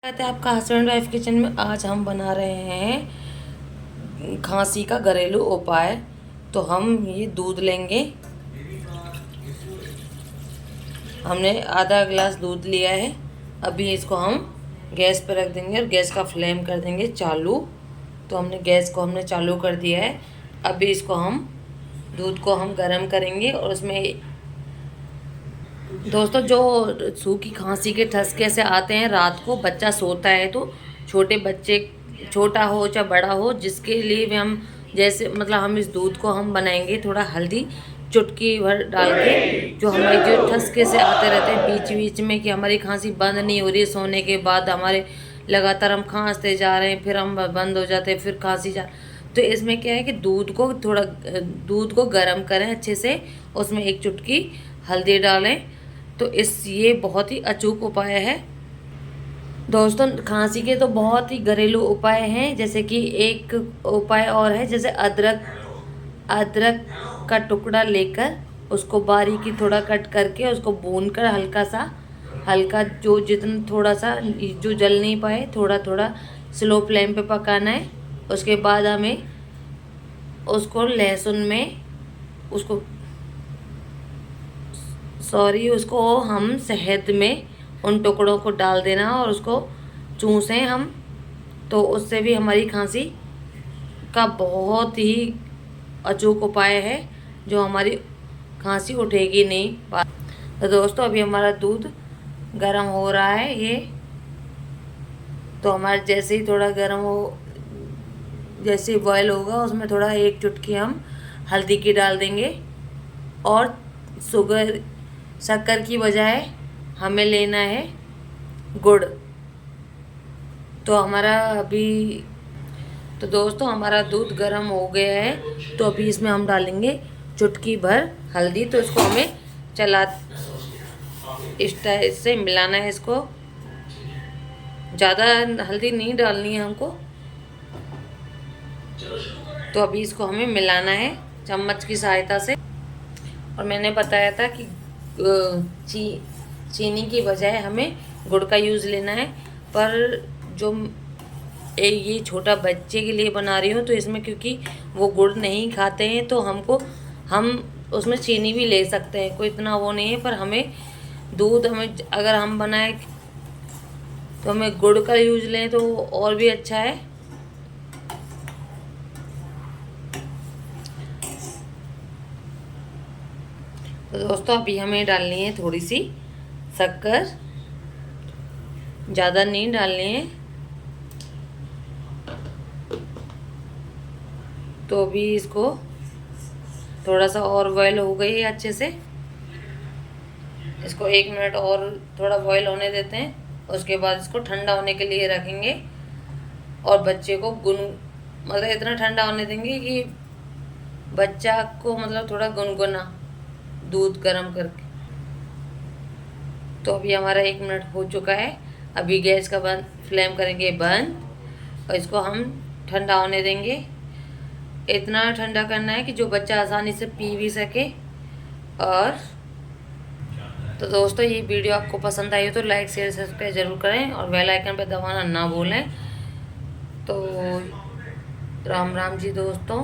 कहते हैं आपका हस्बैंड वाइफ किचन में। आज हम बना रहे हैं खांसी का घरेलू उपाय। तो हम ये दूध लेंगे। हमने आधा गिलास दूध लिया है। अभी इसको हम गैस पर रख देंगे और गैस का फ्लेम कर देंगे चालू। तो हमने गैस को चालू कर दिया है। अभी इसको हम दूध को हम गर्म करेंगे और उसमें दोस्तों जो सूखी खांसी के ठसके से आते हैं, रात को बच्चा सोता है तो छोटे बच्चे, छोटा हो चाहे बड़ा हो, जिसके लिए भी हम जैसे हम इस दूध को हम बनाएंगे थोड़ा हल्दी चुटकी भर डाल के। जो हमारे जो ठसके से आते रहते हैं बीच बीच में कि हमारी खांसी बंद नहीं हो रही है, सोने के बाद हमारे लगातार हम खांसते जा रहे हैं, फिर हम बंद हो जाते हैं, फिर खांसी जा। तो इसमें क्या है कि दूध को गर्म करें अच्छे से, उसमें एक चुटकी हल्दी डालें। तो ये बहुत ही अचूक उपाय है दोस्तों। खांसी के तो बहुत ही घरेलू उपाय हैं, जैसे कि एक उपाय और है, जैसे अदरक का टुकड़ा लेकर उसको बारीकी थोड़ा कट करके उसको भूनकर हल्का जो जितना थोड़ा सा जो जल नहीं पाए, थोड़ा थोड़ा स्लो फ्लेम पे पकाना है। उसके बाद हमें उसको लहसुन में उसको हम शहद में उन टुकड़ों को डाल देना और उसको चूसें हम। तो उससे भी हमारी खांसी का बहुत ही अचूक उपाय है, जो हमारी खांसी उठेगी नहीं। तो दोस्तों अभी हमारा दूध गर्म हो रहा है ये। तो हमारा जैसे ही थोड़ा गर्म हो, जैसे बॉयल होगा, उसमें थोड़ा एक चुटकी हम हल्दी की डाल देंगे और शक्कर की बजाय हमें लेना है गुड़। तो दोस्तों हमारा दूध गर्म हो गया है। तो अभी इसमें हम डालेंगे चुटकी भर हल्दी। तो इसको हमें इस टाइप से मिलाना है। इसको ज़्यादा हल्दी नहीं डालनी है हमको। तो अभी इसको हमें मिलाना है चम्मच की सहायता से। और मैंने बताया था कि चीनी की बजाय हमें गुड़ का यूज़ लेना है। पर जो ये छोटा बच्चे के लिए बना रही हूँ, तो इसमें क्योंकि वो गुड़ नहीं खाते हैं, तो हम उसमें चीनी भी ले सकते हैं, कोई इतना वो नहीं है। पर हमें अगर हम बनाए तो हमें गुड़ का यूज़ लें तो और भी अच्छा है। तो दोस्तों अभी हमें डालनी है थोड़ी सी शक्कर, ज़्यादा नहीं डालनी है। तो अभी इसको थोड़ा सा और बॉयल हो गई है अच्छे से। इसको 1 मिनट और थोड़ा बॉयल होने देते हैं। उसके बाद इसको ठंडा होने के लिए रखेंगे और बच्चे को इतना ठंडा होने देंगे कि बच्चा को थोड़ा गुनगुना दूध गर्म करके। तो अभी हमारा 1 मिनट हो चुका है। अभी गैस का फ्लेम करेंगे बंद और इसको हम ठंडा होने देंगे। इतना ठंडा करना है कि जो बच्चा आसानी से पी भी सके। और तो दोस्तों ये वीडियो आपको पसंद आई हो तो लाइक शेयर सब्सक्राइब जरूर करें और बेल आइकन पर दबाना ना भूलें। तो राम राम जी दोस्तों।